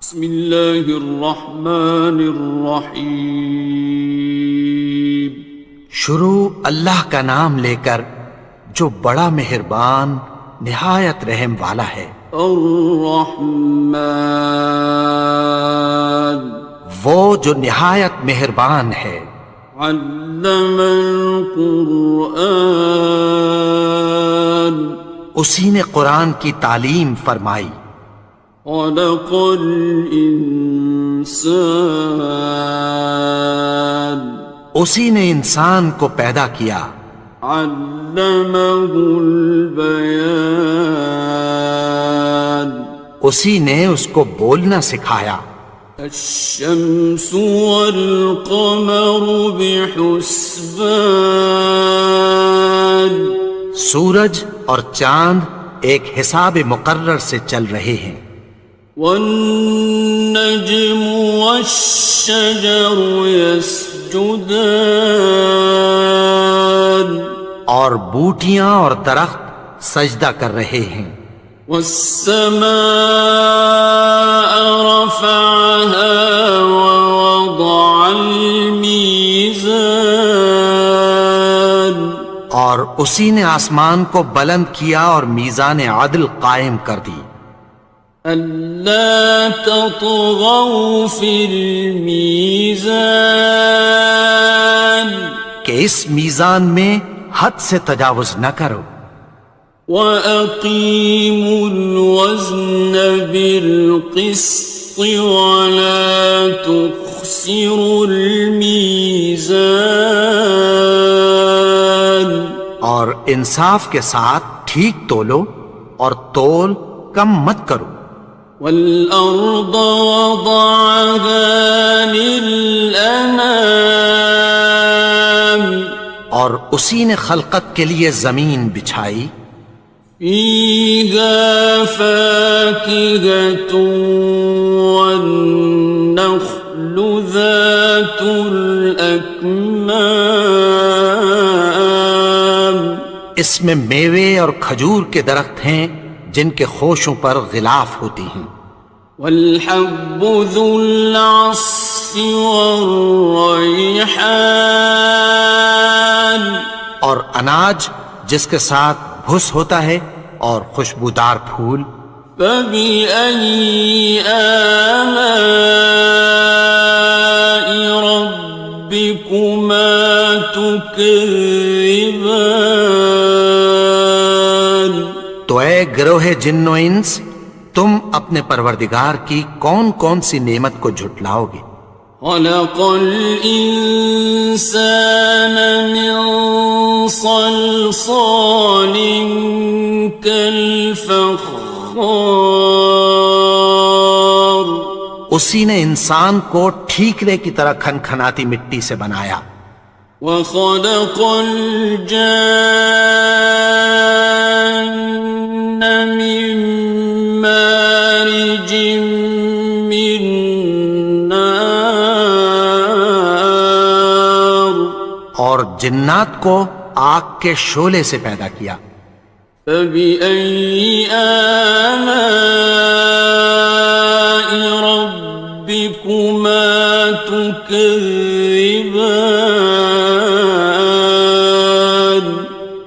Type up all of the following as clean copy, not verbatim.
بسم اللہ الرحمن الرحیم۔ شروع اللہ کا نام لے کر جو بڑا مہربان نہایت رحم والا ہے۔ الرحمن، وہ جو نہایت مہربان ہے۔ علم القرآن، اسی نے قرآن کی تعلیم فرمائی۔ خلق الانسان، اسی نے انسان کو پیدا کیا۔ علمہ البیان، اسی نے اس کو بولنا سکھایا۔ الشمس والقمر بحسبان، سورج اور چاند ایک حساب مقرر سے چل رہے ہیں۔ والنجم والشجر يسجدان، اور بوٹیاں اور درخت سجدہ کر رہے ہیں۔ والسماء رفعها ووضع الميزان، اور اسی نے آسمان کو بلند کیا اور میزان عدل قائم کر دی۔ ألا تطغوا في الميزان، کہ اس میزان میں حد سے تجاوز نہ کرو۔ وَأَقِيمُوا الْوَزْنَ بِالْقِسْطِ وَلَا تُخْسِرُوا الْمِيزَانَ، اور انصاف کے ساتھ ٹھیک تولو اور تول کم مت کرو۔ وَالْأَرْضَ وَضَعَهَا لِلْأَنَامِ، اور اسی نے خلقت کے لیے زمین بچھائی۔ فِيهَا فَاكِهَةٌ وَالنَّخْلُ ذَاتُ الْأَكْمَامِ، اس میں میوے اور کھجور کے درخت ہیں جن کے خوشوں پر غلاف ہوتی ہیں۔ وَالْحَبُّ ذُو الْعَصْفِ وَالرَّيْحَانِ، اور اناج جس کے ساتھ بھس ہوتا ہے اور خوشبودار پھول۔ فَبِأَيِّ آلَاءِ رَبِّكُمَا تُكَذِّبَانِ، تو اے گروہ جن و انس، تم اپنے پروردگار کی کون کون سی نعمت کو جھٹلاؤ گے؟ خَلَقَ الْإِنسَانَ مِنْ صَلْصَالٍ كَالْفَخَّارِ، اسی نے انسان کو ٹھیکرے کی طرح کھنکھناتی مٹی سے بنایا۔ وَخَلَقَ الْجَانَّ مِن مَّارِجٍ مِّن نَّارٍ، اور جنات کو آگ کے شعلے سے پیدا کیا۔ فَبِأَيِّ آلَاءِ رَبِّكُمَا تُكَذِّبَانِ،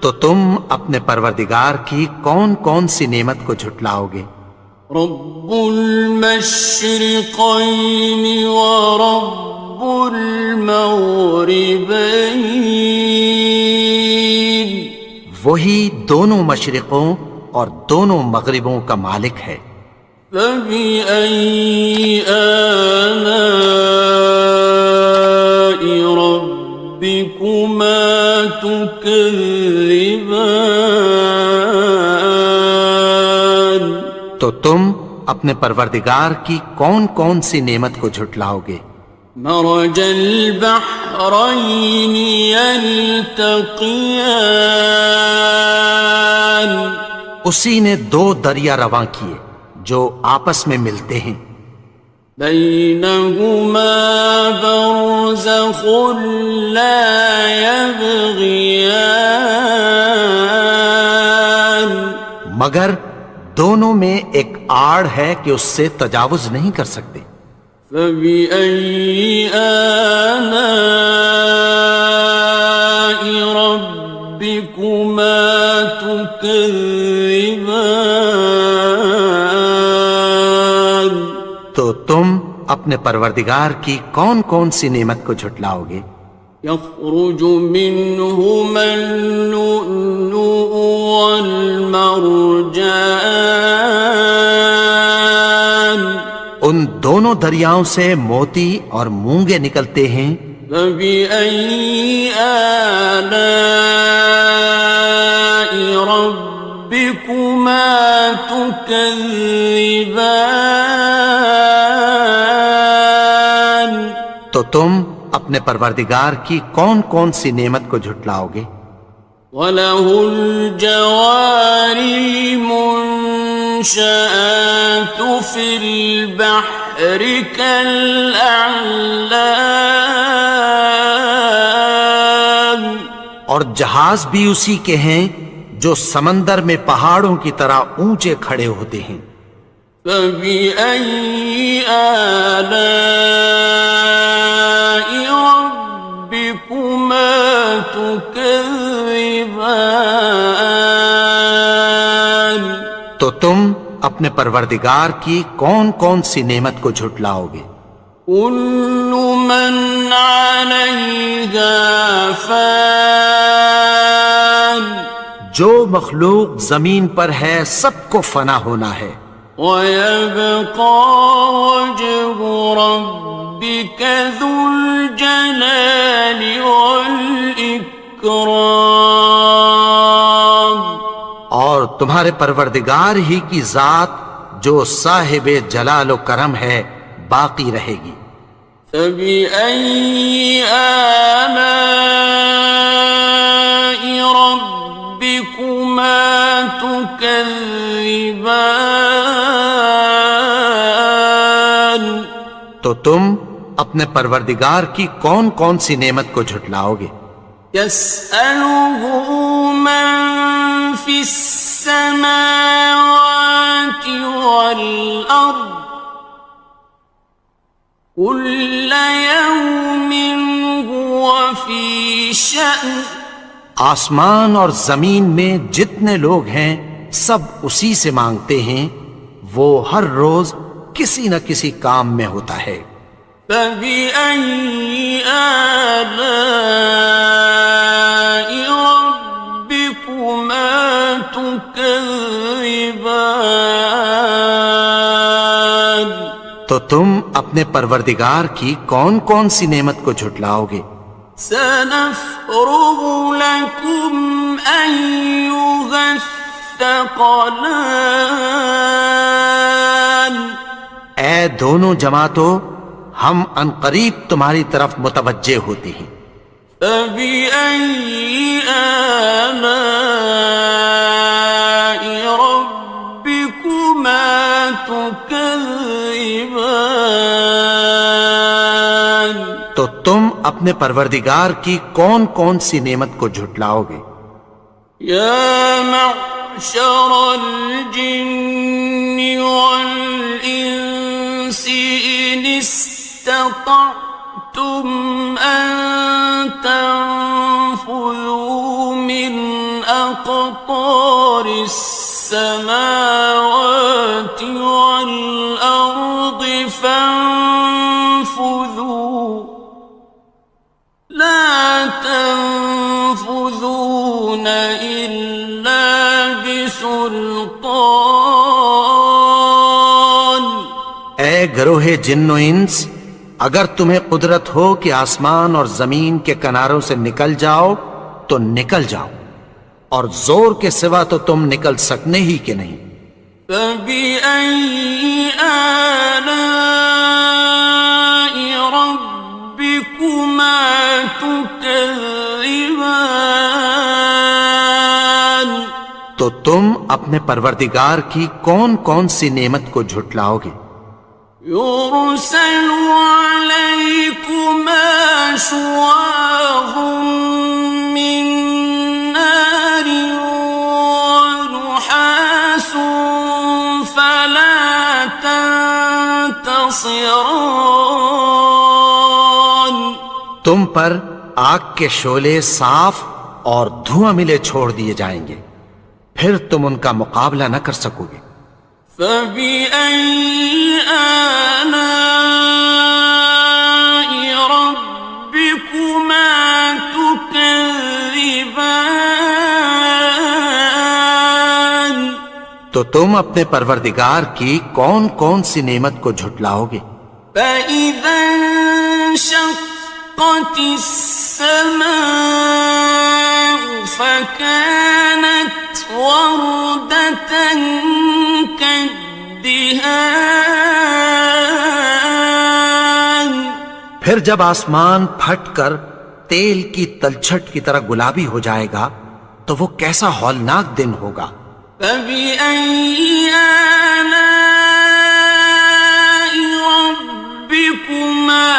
تو تم اپنے پروردگار کی کون کون سی نعمت کو جھٹلاؤ گے؟ رب المشرقین ورب المغربین، وہی دونوں مشرقوں اور دونوں مغربوں کا مالک ہے۔ فَبِأَيِّ آلَاءِ رَبِّكُمَا تُكَذِّبَانِ، تو تم اپنے پروردگار کی کون کون سی نعمت کو جھٹلاؤ گے؟ مرج البحرین یلتقیان، اسی نے دو دریا رواں کیے جو آپس میں ملتے ہیں۔ بینہما برزخ لا یبغیان، مگر دونوں میں ایک آڑ ہے کہ اس سے تجاوز نہیں کر سکتے۔ فبأي آلاء ربكما تكذبان؟ تو تم اپنے پروردگار کی کون کون سی نعمت کو جھٹلاؤ گے؟ يخرج منهما اللؤلؤ والمرجان، ان دونوں دریاؤں سے موتی اور مونگے نکلتے ہیں۔ فبأي آلاء ربكما تكذبان؟ تو تم اپنے پروردگار کی کون کون سی نعمت کو جھٹلاؤ گے؟ وَلَهُ الْجَوَارِ الْمُنشَآتُ فِي الْبَحْرِ كَالْأَعْلَامِ، اور جہاز بھی اسی کے ہیں جو سمندر میں پہاڑوں کی طرح اونچے کھڑے ہوتے ہیں۔ فَبِأَيِّ آلَاءِ رَبِّكُمَا تُكَذِّبَانِ؟ تو تم اپنے پروردگار کی کون کون سی نعمت کو جھٹلاؤ گے؟ كُلُّ مَنْ عَلَيْهَا فَانٍ، جو مخلوق زمین پر ہے سب کو فنا ہونا ہے۔ وَيَبْقَى وَجْهُ رَبِّكَ ذُو الْجَلَالِ وَالْإِكْرَامِ، اور تمہارے پروردگار ہی کی ذات جو صاحب جلال و کرم ہے باقی رہے گی۔ فَبِأَيِّ آلَاءِ رَبِّكُمَا تُكَذِّبَانِ؟ تو تم اپنے پروردگار کی کون کون سی نعمت کو جھٹلاؤ گے؟ يَسْأَلُهُ مَن فِي السَّمَاوَاتِ وَالْأَرْضِ كُلَّ يَوْمٍ هُوَ فِي شَأْنٍ، آسمان اور زمین میں جتنے لوگ ہیں سب اسی سے مانگتے ہیں، وہ ہر روز کسی نہ کسی کام میں ہوتا ہے۔ فَبِأَيِّ آلَاءِ رَبِّكُمَا تُكَذِّبَانِ؟ تو تم اپنے پروردگار کی کون کون سی نعمت کو جھٹلاؤ گے؟ سَنَفْرُغُ لَكُمْ أَيُّهَ الثَّقَلَانِ، اے دونوں جماعتوں ہم عنقریب تمہاری طرف متوجہ ہوتے ہیں۔ فَبِأَيِّ آلَاءِ رَبِّكُمَا تُكَذِّبَانِ؟ تو تم اپنے پروردگار کی کون کون سی نعمت کو جھٹلاؤ گے؟ يَا مَعْشَرَ الْجِنِّ وَالْإِنسِ إِنِ اسْتَطَعْتُمْ أَن تَنفُذُوا مِنْ أَقْطَارِ السَّمَاوَاتِ وَالْأَرْضِ فَانفُذُوا لَا تَنفُذُونَ إِلَّا بِسُلْطَانٍ۔ اے گروہ جن و انس، اگر تمہیں قدرت ہو کہ آسمان اور زمین کے کناروں سے نکل جاؤ تو نکل جاؤ، اور زور کے سوا تو تم نکل سکنے ہی کہ نہیں۔ فَبِأَيِّ آلَاءِ رَبِّكُمَا تُكَذِّبَانِ؟ تو تم اپنے پروردگار کی کون کون سی نعمت کو جھٹلاؤ گے؟ يُرْسَلُ عَلَيْكُمَا شُوَاظٌ مِّن نَّارٍ وَنُحَاسٌ ينتصران تم پر آگ کے شعلے صاف اور دھواں ملے چھوڑ دیے جائیں گے، پھر تم ان کا مقابلہ نہ کر سکو گے۔ فبأي آلاء ربكما تكذبان تو تم اپنے پروردگار کی کون کون سی نعمت کو جھٹلاؤ گے؟ فإذا انشقت السماء فكانت وردة كالدهان پھر جب آسمان پھٹ کر تیل کی تلچھٹ کی طرح گلابی ہو جائے گا تو وہ کیسا ہولناک دن ہوگا۔ فبأي آلاء ربكما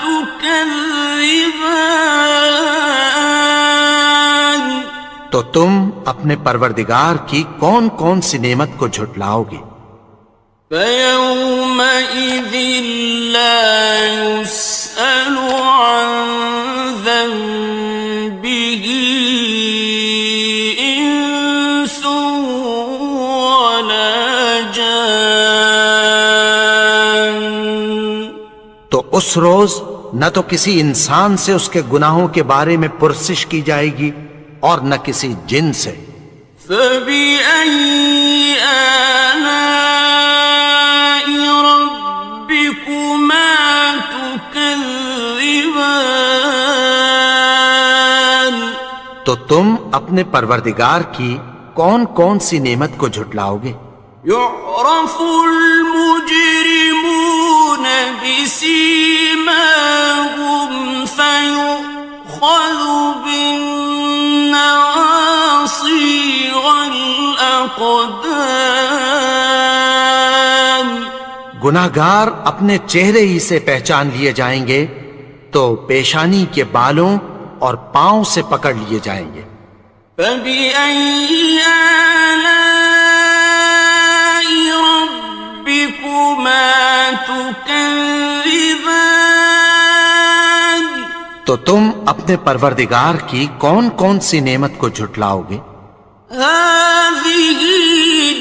تكذبان تو تم اپنے پروردگار کی کون کون سی نعمت کو جھٹلاؤ گے؟ فيومئذ لا يسأل عن ذنبه إنس ولا جان تو اس روز نہ تو کسی انسان سے اس کے گناہوں کے بارے میں پرسش کی جائے گی اور نہ کسی جن سے۔ فبأي آلاء ربكما تكذبان تو تم اپنے پروردگار کی کون کون سی نعمت کو جھٹلاؤ گے؟ يعرف المجرمون بسيماهم فيؤخذ بالنواصي والأقدام گناہگار اپنے چہرے ہی سے پہچان لیے جائیں گے تو پیشانی کے بالوں اور پاؤں سے پکڑ لیے جائیں گے۔ فبأي آلاء ربكما تكذبان تو تم اپنے پروردگار کی کون کون سی نعمت کو جھٹلاؤ گے؟ هذه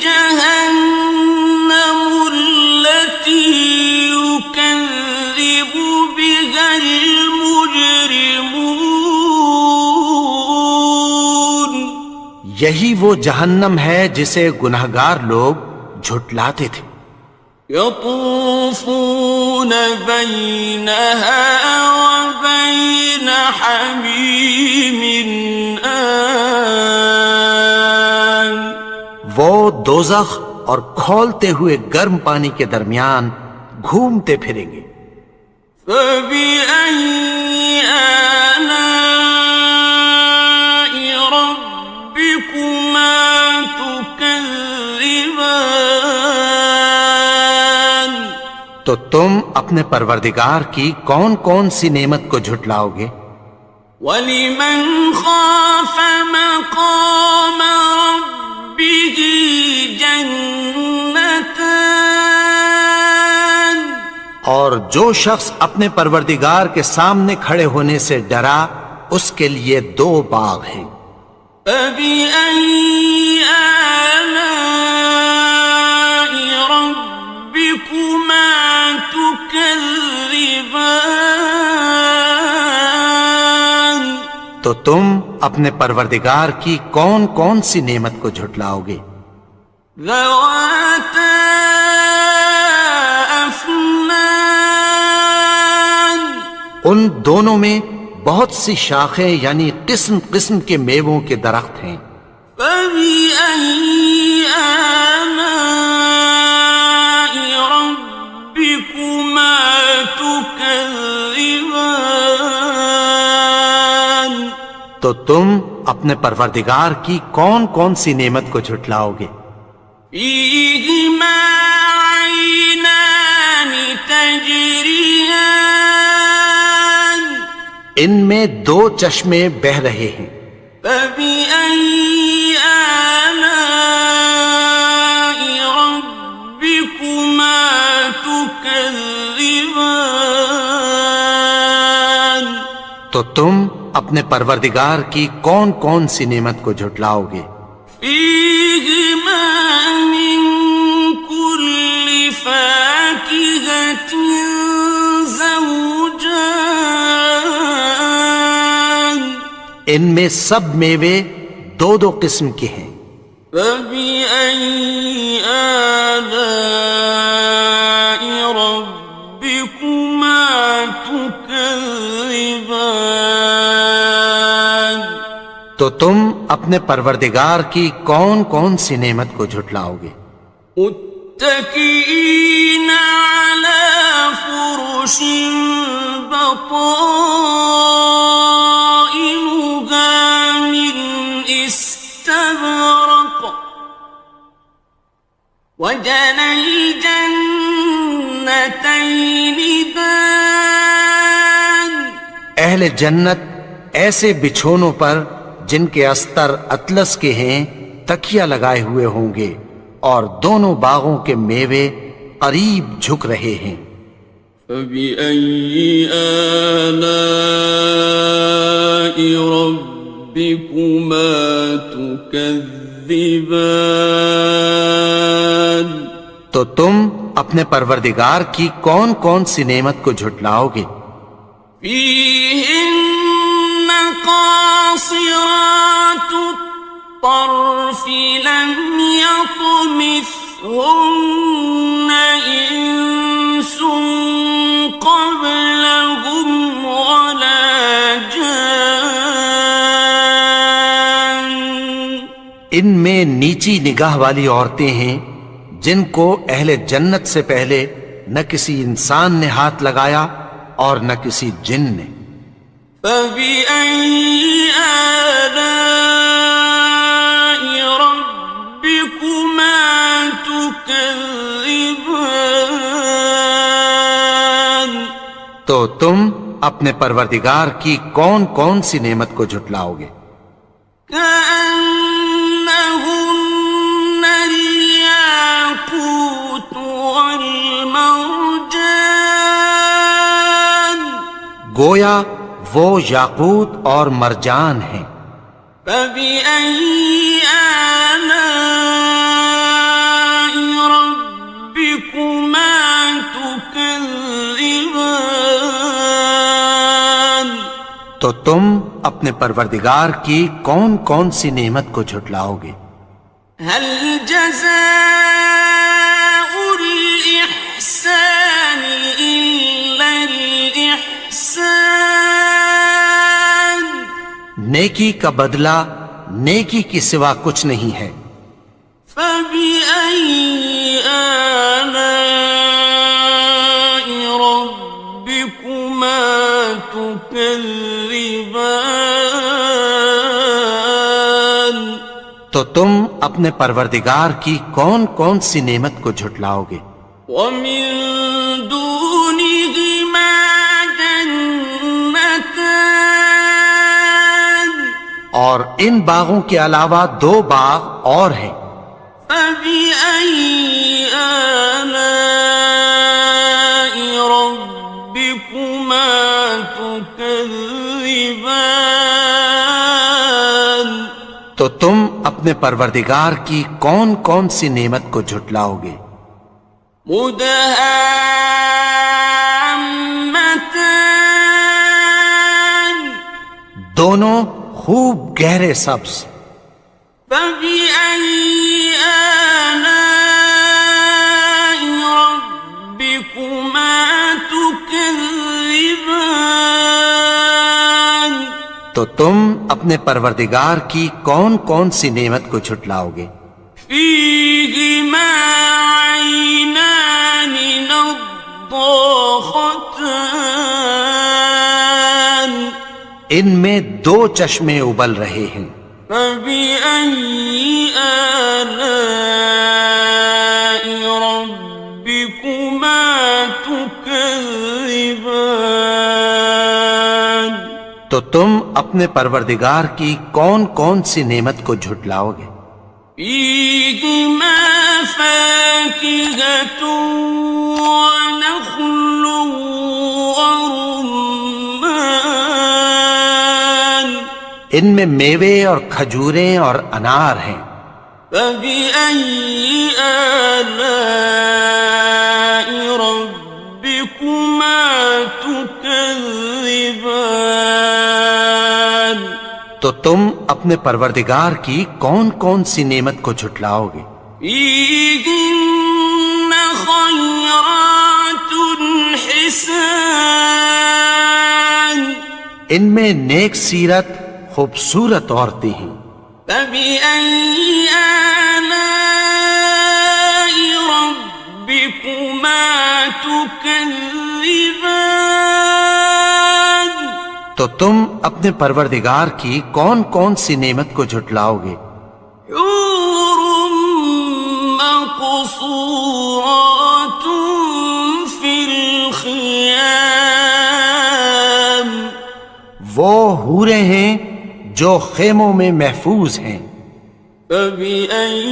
جهنم التي يكذب بها المجرمون یہی وہ جہنم ہے جسے گناہگار لوگ جھٹلاتے تھے۔ يطوفون بينها وبين حميم آن وہ دوزخ اور کھولتے ہوئے گرم پانی کے درمیان گھومتے پھریں گے۔ فبأي آلاء ربكما تكذبان تو تم اپنے پروردگار کی کون کون سی نعمت کو جھٹلاؤ گے؟ وَلِمَنْ خَافَ مَقَامَ رَبِّهِ جَنَّتَانِ اور جو شخص اپنے پروردگار کے سامنے کھڑے ہونے سے ڈرا اس کے لیے دو باغ ہیں۔ فَبِأَيِّ آلَاءِ رَبِّكُمَا تُكَذِّبَانِ تو تم اپنے پروردگار کی کون کون سی نعمت کو جھٹلاؤ گے؟ ذَوَاتَا أَفْنَانٍ ان دونوں میں بہت سی شاخیں یعنی قسم قسم کے میووں کے درخت ہیں۔ فَبِأَيِّ آلَاءِ رَبِّكُمَا تُكَذِّبَانِ تو تم اپنے پروردگار کی کون کون سی نعمت کو جھٹلاؤ گے؟ فِيهِمَا عَيْنَانِ تَجْرِيَانِ ان میں دو چشمے بہہ رہے ہیں۔ فَبِأَيِّ آلَاءِ رَبِّكُمَا تُكَذِّبَانِ تكذبان تو تم اپنے پروردگار کی کون کون سی نعمت کو جھٹلاؤ گے؟ فيهما من كل فاكهة زوجان ان میں سب میوے دو دو قسم کے ہیں۔ فبأي آلاء ربكما تكذبان تو تم اپنے پروردگار کی کون کون سی نعمت کو جھٹلاؤ گے؟ متكئين على فرش بطائنها من استبرق وجنى الجنتين دان اہل جنت ایسے بچھونوں پر جن کے استر اطلس کے ہیں تکیہ لگائے ہوئے ہوں گے، اور دونوں باغوں کے میوے قریب جھک رہے ہیں۔ فبأي آلاء ربكما تكذبان تو تم اپنے پروردگار کی کون کون سی نعمت کو جھٹلاؤ گے؟ فيهن قاصرات الطرف لم يطمثهن إنس قبلهم ولا جان ان میں نیچی نگاہ والی عورتیں ہیں جن کو اہل جنت سے پہلے نہ کسی انسان نے ہاتھ لگایا اور نہ کسی جن نے۔ فبأي آلاء ربكما تكذبان تو تم اپنے پروردگار کی کون کون سی نعمت کو جھٹلاؤ گے؟ كأنهن الياقوت والمرجان گویا وہ یاقوت اور مرجان ہیں۔ فبأي آلاء ربكما تكذبان تو تم اپنے پروردگار کی کون کون سی نعمت کو جھٹلاؤ گے؟ هل جزاء الإحسان إلا الإحسان نیکی کا بدلہ نیکی کی سوا کچھ نہیں ہے۔ فبأي آلاء ربكما تكذبان تو تم اپنے پروردگار کی کون کون سی نعمت کو جھٹلاؤ گے؟ ومن دونهما جنتان اور ان باغوں کے علاوہ دو باغ اور ہیں۔ فبأي آلاء ربكما تكذبان تو تم اپنے پروردگار کی کون کون سی نعمت کو جھٹلاؤ گے؟ مدهامتان دونوں خوب گہرے سبز۔ فبأي آلاء ربكما تكذبان تو تم اپنے پروردگار کی کون کون سی نعمت کو جھٹلاؤ گے؟ فيهما عينان نضاختان ان میں دو چشمے ابل رہے ہیں۔ فبأي آلاء ربكما تكذبان تو تم اپنے پروردگار کی کون کون سی نعمت کو جھٹلاؤ گے؟ فيهما فاكهة ونخل ورمان ان میں میوے اور کھجوریں اور انار ہیں. فبأي آلاء ربكما تكذبان تو تم اپنے پروردگار کی کون کون سی نعمت کو جھٹلاؤ گے؟ فيهن خيرات حسان ان میں نیک سیرت خوبصورت عورتیں ہیں. فبأي آلاء ربكما تكذبان تو تم اپنے پروردگار کی کون کون سی نعمت کو جھٹلاؤ گے؟ حور مقصورات في الخيام وہ حوریں ہیں جو خیموں میں محفوظ ہیں. فبأي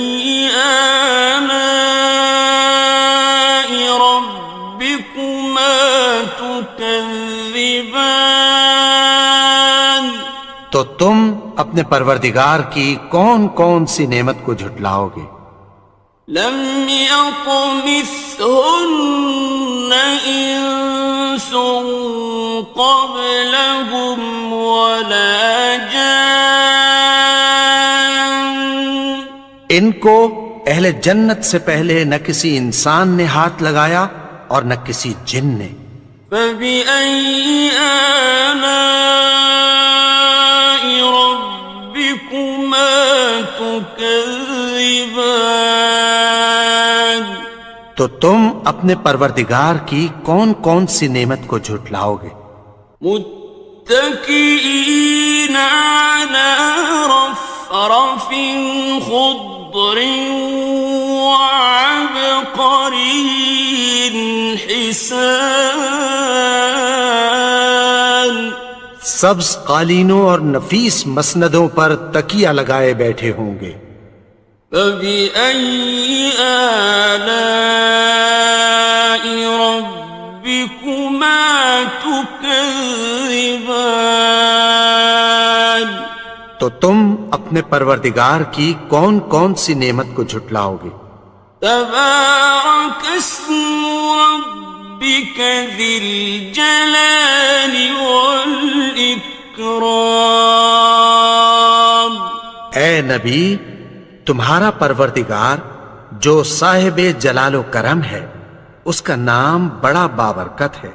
آلاء ربكما تكذبان تو تم اپنے پروردگار کی کون کون سی نعمت کو جھٹلاؤ گے؟ لم يطمثهن إنس قبلهم ولا جان ان کو اہل جنت سے پہلے نہ کسی انسان نے ہاتھ لگایا اور نہ کسی جن نے. فبأي آلاء ربكما تكذبان تو تم اپنے پروردگار کی کون کون سی نعمت کو جھٹلاؤ گے؟ متكئين على رفرف خضر وعبقري حسان سبز قالینوں اور نفیس مسندوں پر تکیہ لگائے بیٹھے ہوں گے. فبأي آلاء ربكما تكذبان تو تم اپنے پروردگار کی کون کون سی نعمت کو جھٹلاؤ گے؟ تبارك اسم ربك ذي الجلال والإكرام اے نبی، تمہارا پروردگار جو صاحب جلال و کرم ہے، اس کا نام بڑا بابرکت ہے.